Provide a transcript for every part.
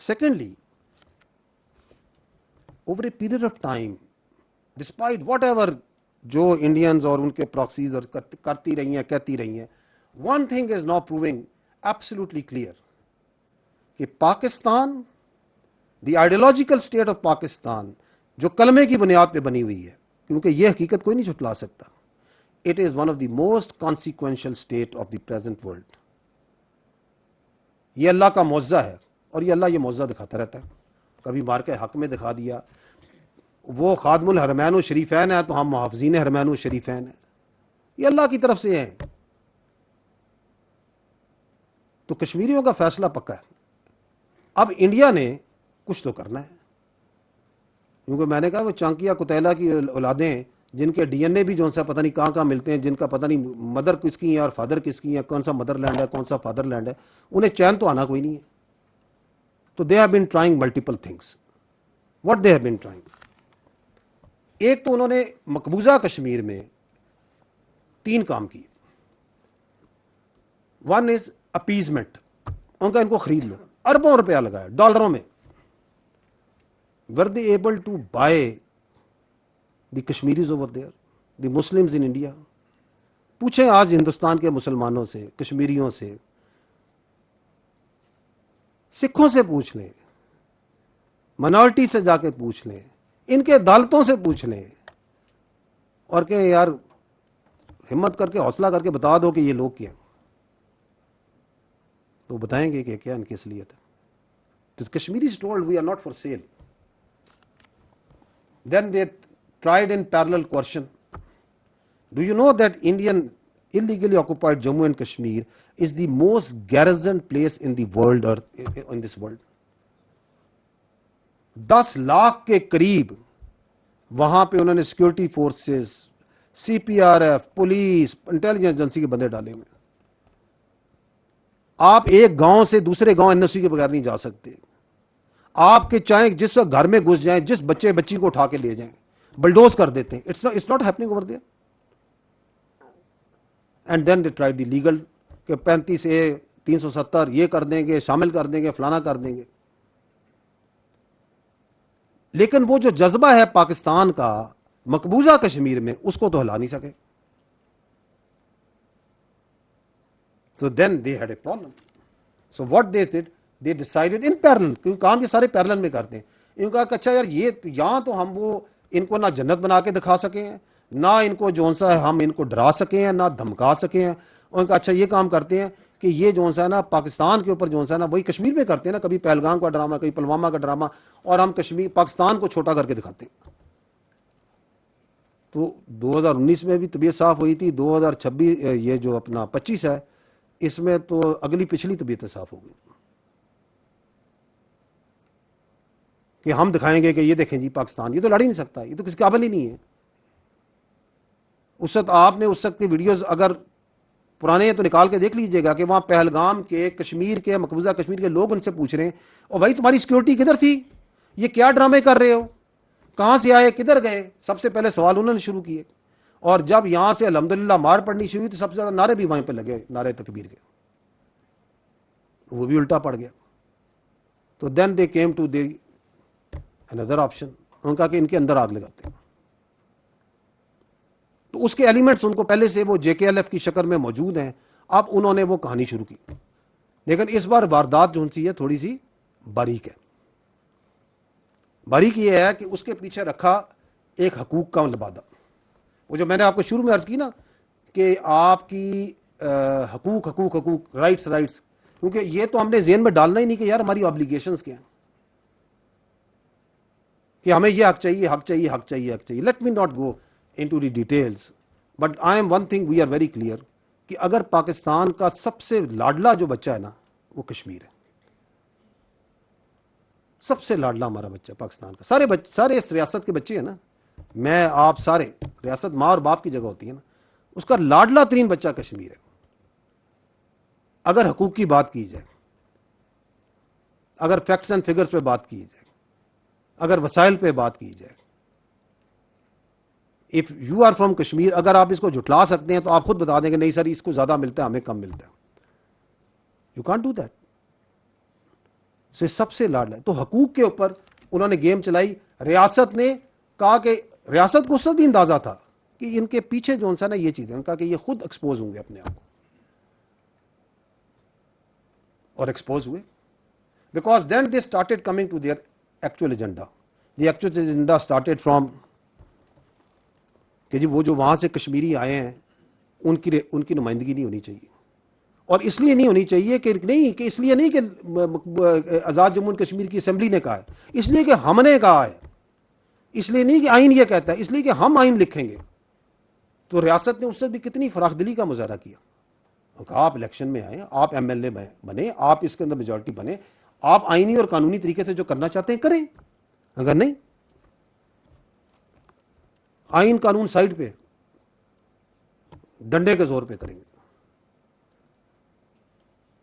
secondly, over a period of time, despite whatever جو Indians اور ان کے پراکسیز اور کرتی رہی ہیں کہتی رہی ہیں, one thing is now proving absolutely clear کہ Pakistan, the ideological state of Pakistan جو کلمے کی بنیاد پہ بنی ہوئی ہے, کیونکہ یہ حقیقت کوئی نہیں جھٹلا سکتا, it is one of the most consequential state of the present world. یہ اللہ کا معجزہ ہے, اور یہ اللہ یہ معجزہ دکھاتا رہتا ہے. کبھی مار کے حق میں دکھا دیا, وہ خادم الحرمین و شریفین ہے تو ہم محافظین حرمین و شریفین ہیں. یہ اللہ کی طرف سے ہیں. تو کشمیریوں کا فیصلہ پکا ہے. اب انڈیا نے کچھ تو کرنا ہے, کیونکہ میں نے کہا وہ چانکیا کتیلا کی اولادیں جن کے ڈی این اے بھی جو سا پتہ نہیں کہاں کہاں ملتے ہیں, جن کا پتہ نہیں مدر کس کی ہے اور فادر کس کی ہے, کون سا مدر لینڈ ہے کون سا فادر لینڈ ہے, انہیں چین تو آنا کوئی نہیں ہے. تو they have been trying multiple things. What they have been trying, ایک تو انہوں نے مقبوضہ کشمیر میں 3 کام کیے. ون از اپیزمنٹ, ان کا ان کو خرید لو, اربوں روپیہ لگایا ڈالروں میں. were they able to buy the Kashmiris over there, the Muslims in India? پوچھیں آج ہندوستان کے مسلمانوں سے, کشمیریوں سے, سکھوں سے پوچھ لیں, منارٹی سے جا کے پوچھ لیں, ان کے عدالتوں سے پوچھ لیں, اور کہ یار ہمت کر کے حوصلہ کر کے بتا دو کہ یہ لوگ کیا, تو بتائیں گے کہ کیا ان کی اصلیت ہے. تو Kashmiris told we are not for sale. Then they tried in parallel coercion. Do you know that Indian illegally occupied Jammu and Kashmir is the most garrisoned place in the world, or in this world? 10 lakh کے قریب وہاں پہ انہوں نے security forces, C P R F, police, intelligence agency کے بندے ڈالے ہوئے. آپ ایک گاؤں سے دوسرے گاؤں این او سی کے بغیر نہیں جا سکتے. آپ کے چاہیں جس وقت گھر میں گھس جائیں, جس بچے بچی کو اٹھا کے لے جائیں, بلڈوز کر دیتے ہیں. It's not happening over there. And then they tried the legal کہ 35A 370 یہ کر دیں گے, شامل کر دیں گے, فلانا کر دیں گے. لیکن وہ جو جذبہ ہے پاکستان کا مقبوضہ کشمیر میں, اس کو تو ہلا نہیں سکے. So then they had a problem. So what they did, they decided in parallel, کیونکہ کام یہ سارے پیرلل میں کرتے ہیں. ان کا کہ اچھا یار یہ یہاں تو ہم وہ ان کو نہ جنت بنا کے دکھا سکے ہیں, نہ ان کو جو سا ہے ہم ان کو ڈرا سکے ہیں, نہ دھمکا سکے ہیں. ان کا اچھا یہ کام کرتے ہیں کہ یہ جو سا ہے نا پاکستان کے اوپر جو سا ہے نا وہی کشمیر میں کرتے ہیں نا, کبھی پہلگام کا ڈرامہ, کبھی پلوامہ کا ڈرامہ, اور ہم کشمیر پاکستان کو چھوٹا کر کے دکھاتے ہیں. تو 2019 میں بھی طبیعت صاف ہوئی تھی, 2026 یہ جو اپنا 25 ہے اس میں تو اگلی پچھلی طبیعتیں صاف ہو گئی کہ ہم دکھائیں گے کہ یہ دیکھیں جی پاکستان یہ تو لڑ ہی نہیں سکتا, یہ تو کسی قابل ہی نہیں ہے. اس وقت آپ نے اس وقت کی ویڈیوز اگر پرانے تو نکال کے دیکھ لیجئے گا کہ وہاں پہلگام کے کشمیر کے مقبوضہ کشمیر کے لوگ ان سے پوچھ رہے ہیں, اور بھائی تمہاری سیکورٹی کدھر تھی, یہ کیا ڈرامے کر رہے ہو, کہاں سے آئے, کدھر گئے. سب سے پہلے سوال انہوں نے شروع کیے. اور جب یہاں سے الحمدللہ مار پڑنی شروع ہوئی تو سب سے زیادہ نعرے بھی وہیں پہ لگے, نعرے تکبیر کے, وہ بھی الٹا پڑ گیا. تو then they came to the another option, ان کا کہ ان کے اندر آگ لگاتے ہیں. تو اس کے ایلیمنٹس ان کو پہلے سے وہ جے کے ایل ایف کی شکل میں موجود ہیں. اب انہوں نے وہ کہانی شروع کی, لیکن اس بار واردات جو سی ہے تھوڑی سی باریک ہے. باریک یہ ہے کہ اس کے پیچھے رکھا ایک حقوق کا لبادہ. وہ جو میں نے آپ کو شروع میں عرض کی نا کہ آپ کی حقوق حقوق حقوق رائٹس رائٹس, کیونکہ یہ تو ہم نے ذہن میں ڈالنا ہی نہیں کہ یار ہماری آبلیگیشنز کیا ہیں, کہ ہمیں یہ حق چاہیے حق چاہیے حق چاہیے حق چاہیے. Let me not go into the details, but I am one thing we are very clear کہ اگر پاکستان کا سب سے لاڈلا جو بچہ ہے نا وہ کشمیر ہے. سب سے لاڈلا ہمارا بچہ پاکستان کا, سارے اس ریاست کے بچے ہیں نا, میں آپ سارے, ریاست ماں اور باپ کی جگہ ہوتی ہے نا, اس کا لاڈلا ترین بچہ کشمیر ہے. اگر حقوق کی بات کی جائے, اگر فیکٹس اینڈ فگرز پہ بات کی جائے, اگر وسائل پہ بات کی جائے, if you are from Kashmir, اگر آپ اس کو جھٹلا سکتے ہیں تو آپ خود بتا دیں کہ نہیں سر اس کو زیادہ ملتا ہے ہمیں کم ملتا ہے. You can't do that. So سب سے لاڈلا ہے. تو حقوق کے اوپر انہوں نے گیم چلائی. ریاست نے کہا کہ ریاست کو اس وقت بھی اندازہ تھا کہ ان کے پیچھے جو سا نا یہ چیزیں, کہا کہ یہ خود ایکسپوز ہوں گے اپنے آپ کو, اور ایکسپوز ہوئے. Because then they started coming to their actual agenda. The actual agenda started from کہ جی وہ جو وہاں سے کشمیری آئے ہیں ان کی نمائندگی نہیں ہونی چاہیے. اور اس لیے نہیں ہونی چاہیے کہ اس لیے نہیں کہ آزاد جموں اینڈ کشمیر کی اسمبلی نے کہا ہے, اس لیے کہ ہم نے کہا ہے. اس لیے نہیں کہ آئین یہ کہتا ہے, اس لیے کہ ہم آئین لکھیں گے. تو ریاست نے اس سے بھی کتنی فراخ دلی کا مظاہرہ کیا. آپ الیکشن میں آئیں, آپ ایم ایل اے بنے, آپ اس کے اندر میجورٹی بنے, آپ آئینی اور قانونی طریقے سے جو کرنا چاہتے ہیں کریں, اگر نہیں آئین قانون سائڈ پہ ڈنڈے کے زور پہ کریں گے.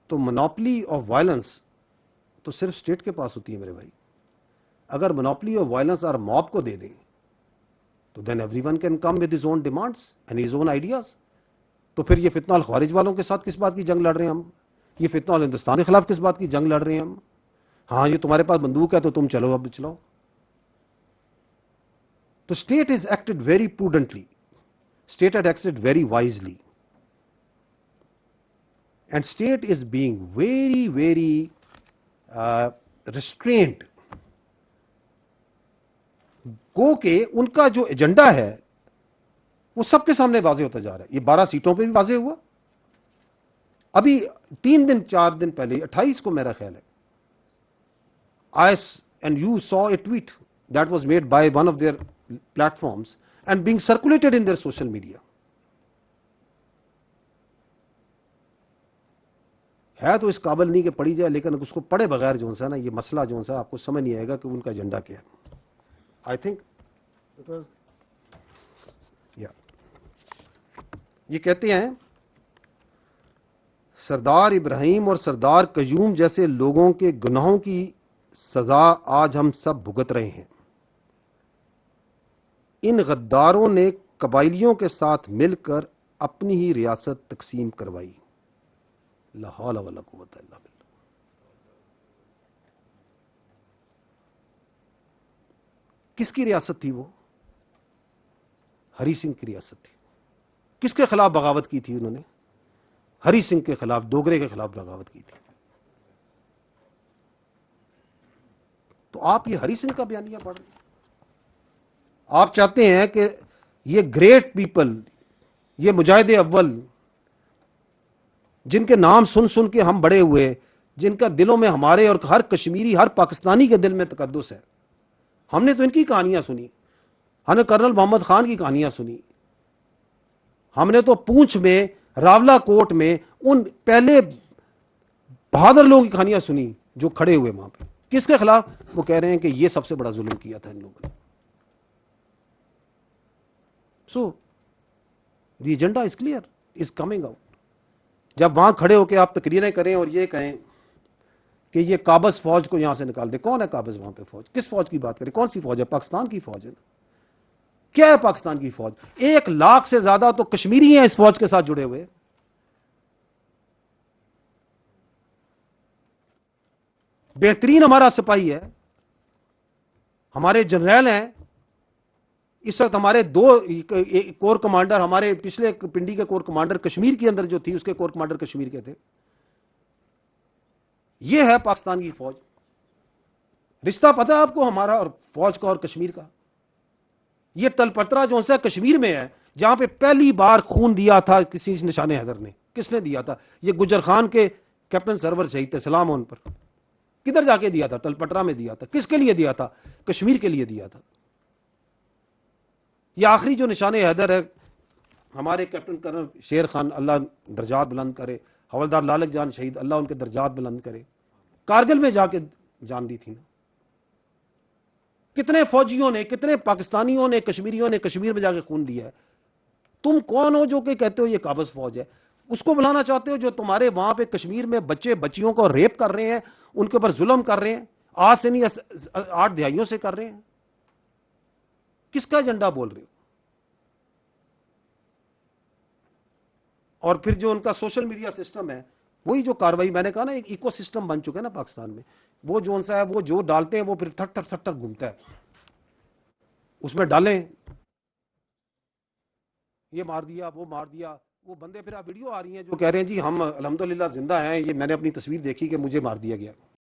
تو مونوپلی آف وائلنس تو صرف اسٹیٹ کے پاس ہوتی ہے میرے بھائی. اگر مونوپلی آف وائلنس اور موب کو دے دیں تو then everyone can come with his own demands and his own ideas. تو پھر یہ فتنہ الخوارج والوں کے ساتھ کس بات کی جنگ لڑ رہے ہیں ہم؟ یہ فتنہ الہندوستان کے خلاف کس بات کی جنگ لڑ رہے ہیں ہم؟ ہاں یہ تمہارے پاس بندوق ہے تو تم چلو, اب چلاؤ. تو state is acted very prudently, state had acted very wisely, and state is being very very restrained. گو کہ ان کا جو ایجنڈا ہے وہ سب کے سامنے واضح ہوتا جا رہا ہے. یہ 12 سیٹوں پہ بھی واضح ہوا. ابھی 4 دن پہلے 28 کو میرا خیال ہے, and you saw a tweet that was made by one of their platforms and being circulated in their social media. ہے تو اس قابل نہیں کہ پڑھی جائے, لیکن اس کو پڑھے بغیر جو ہے نا یہ مسئلہ جو ہے آپ کو سمجھ نہیں آئے گا کہ ان کا ایجنڈا کیا ہے. آئی تھنک یہ کہتے ہیں سردار ابراہیم اور سردار قیوم جیسے لوگوں کے گناہوں کی سزا آج ہم سب بھگت رہے ہیں. ان غداروں نے قبائلیوں کے ساتھ مل کر اپنی ہی ریاست تقسیم کروائی. لا حول ولا قوت الا باللہ. کس کی ریاست تھی وہ؟ ہری سنگھ کی ریاست تھی. کس کے خلاف بغاوت کی تھی انہوں نے؟ ہری سنگھ کے خلاف, ڈوگرے کے خلاف بغاوت کی تھی. تو آپ یہ ہری سنگھ کا بیانیہ پڑھ رہے ہیں. آپ چاہتے ہیں کہ یہ گریٹ پیپل, یہ مجاہد اول جن کے نام سن سن کے ہم بڑے ہوئے, جن کا دلوں میں ہمارے اور ہر کشمیری ہر پاکستانی کے دل میں تقدس ہے, ہم نے تو ان کی کہانیاں سنی, ہم نے کرنل محمد خان کی کہانیاں سنی, ہم نے تو پونچھ میں راولا کوٹ میں ان پہلے بہادر لوگوں کی کہانیاں سنی جو کھڑے ہوئے وہاں پہ. کس کے خلاف؟ وہ کہہ رہے ہیں کہ یہ سب سے بڑا ظلم کیا تھا ان لوگوں نے. So the agenda is clear, is coming out. جب وہاں کھڑے ہو کے آپ تقریریں کریں اور یہ کہیں کہ یہ قابض فوج کو یہاں سے نکال دے. کون ہے قابض وہاں پہ فوج؟ کس فوج کی بات کریں؟ کون سی فوج ہے؟ پاکستان کی فوج ہے نا. کیا ہے پاکستان کی فوج؟ 1 لاکھ سے زیادہ تو کشمیری ہیں اس فوج کے ساتھ جڑے ہوئے. بہترین ہمارا سپاہی ہے, ہمارے جنرل ہیں. اس وقت ہمارے 2 کور کمانڈر, ہمارے پچھلے پنڈی کے کور کمانڈر کشمیر کے اندر جو تھی اس کے کور کمانڈر کشمیر کے تھے. یہ ہے پاکستان کی فوج. رشتہ پتہ ہے آپ کو ہمارا اور فوج کا اور کشمیر کا؟ یہ تلپترا جو ہے کشمیر میں ہے, جہاں پہ پہلی بار خون دیا تھا کسی نشان حیدر نے. کس نے دیا تھا؟ یہ گجر خان کے کیپٹن سرور شہید تھے, سلام ان پر. کدھر جا کے دیا تھا؟ تلپٹرا میں دیا تھا. کس کے لیے دیا تھا؟ کشمیر کے لیے دیا تھا. یہ آخری جو نشان حیدر ہے ہمارے کیپٹن کرنل شیر خان, اللہ درجات بلند کرے, حوالدار لالک جان شہید, اللہ ان کے درجات بلند کرے, کارگل میں جا کے جان دی تھی نا. کتنے فوجیوں نے, کتنے پاکستانیوں نے, کشمیریوں نے کشمیر میں جا کے خون دیا ہے. تم کون ہو جو کہ کہتے ہو یہ قابض فوج ہے؟ اس کو بلانا چاہتے ہو جو تمہارے وہاں پہ کشمیر میں بچے بچیوں کو ریپ کر رہے ہیں, ان کے اوپر ظلم کر رہے ہیں, آج سے نہیں 8 دہائیوں سے کر رہے ہیں. کس کا ایجنڈا بول رہے ہو؟ اور پھر جو ان کا سوشل میڈیا سسٹم ہے, وہی جو کاروائی میں نے کہا نا, ایک ایکو سسٹم بن چکا ہے نا پاکستان میں, وہ جون سا ہے وہ جو ڈالتے ہیں وہ پھر تھٹ تھٹ تھٹ تھٹ گھومتا ہے، اس میں ڈالیں یہ مار دیا وہ مار دیا، وہ بندے پھر اب ویڈیو آ رہی ہیں جو کہہ رہے ہیں جی ہم الحمدللہ زندہ ہیں، یہ میں نے اپنی تصویر دیکھی کہ مجھے مار دیا گیا۔